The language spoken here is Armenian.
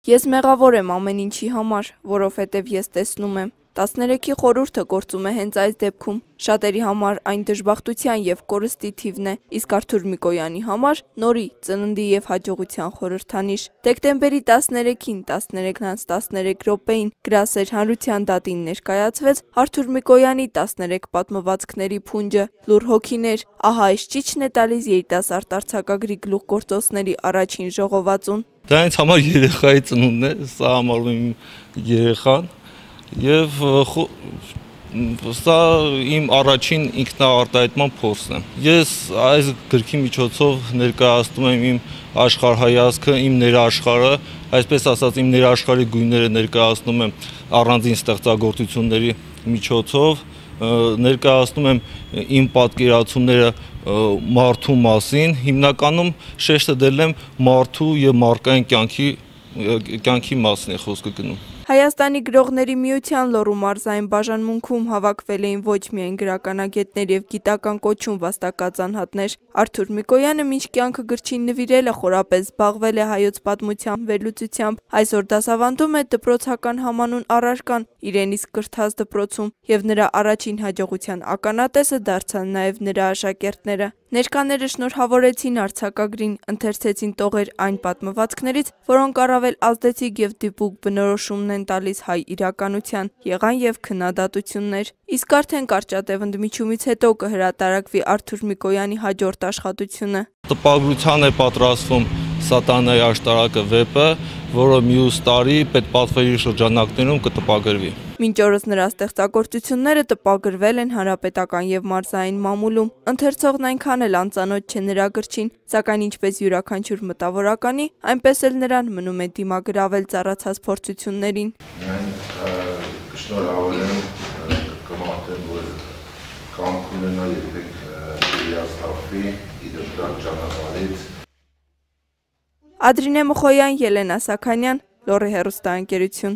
Ես մեղավոր եմ ամեն ինչի համար, որովհետև ես տեսնում եմ։ 13-ի խորհուրդը գործում է հենց այս դեպքում։ Շատերի համար այն դժբախտության և կորստի թիվն է, իսկ Արթուր Միկոյանի համար նորի, ծննդի և հաջողության խորհրդանիշ։ Դեկտեմբերի 13-ին 13:13 գրասեր հանրության դատին ներկայացվեց Արթուր Միկոյանի 13 պատմվածքների փունջը։ Լուռ հոգիներ, ահա այս ճիչն է տալիս երիտասարդ արձակագրի գլուխգործոցների առաջին ժողովածուն։ Դա ինձ համար երեխայի ծնունդն է, սա համարում եմ իմ երեխան և սա իմ առաջին ինքնաարտահայտման փորձն է։ Ես այս գրքի միջոցով ներկայացնում եմ իմ աշխարհայացքը, իմ ներաշխարհը, այսպես ասած իմ ներաշխարհի գույները ներկայացնում եմ առանձին ստեղծագործությունների միջոցով, ներկայացնում եմ իմ պատկերացումները մարդու մասին, հիմնականում շեշտը դրել եմ մարդու և մարդկային կյանքի մասին է խոսքը գնում։ Հայաստանի գրողների միության Լոռու մարզային բաժանմունքում հավաքվել էին ոչ միայն գրականագետներ և գիտական կոչում վաստակած անհատներ։ Արթուր Միկոյանը մինչ կյանքը գրչին նվիրելը խորապես զբաղվել է հայոց պատմության վերլուծությամբ, այսօր դասավանդում է դպրոցական համանուն առարկան իրեն իսկ կրթած դպրոցում, և նրա առաջին հաջողության ականատեսը դարձան նաև նրա աշակերտները։ Ներկաները շնորհավորեցին արձակագրին, ընթերցեցին տողեր այն պատմվածքներից, որոնք առավել ազդեցիկ և դիպուկ բնորոշումն են տալիս հայ իրականության, եղան և քննադատություններ։ Իսկ արդեն կարճատև ընդմիջումից հետո կհրատարակվի Արթուր Միկոյանի հաջորդ աշխատությունը։ Տպագրության է պատրաստվում «Սատանայի աշտարակը» վեպը, որը մյուս տարի պետպատվերի շրջանակներում կտպագրվի։ Մինչ օրս նրա ստեղծագործությունները տպագրվել են հանրապետական և մարզային մամուլում։ Ընթերցողն այնքան էլ անծանոթ չէ նրա գրչին, սակայն ինչպես յուրաքանչյուր մտավորականի, այնպես էլ նրան մնում է դիմագրավել ծառացած փորձություններին։ Միայն կշնորհավորեմ, կմաղթեմ, որ կամք ունենա երբեք հիասթափվի իր ճանապարհից։ Ադրինե Մխոյան, Ելենա Սաքանյան, Լոռի հեռուստաընկերություն։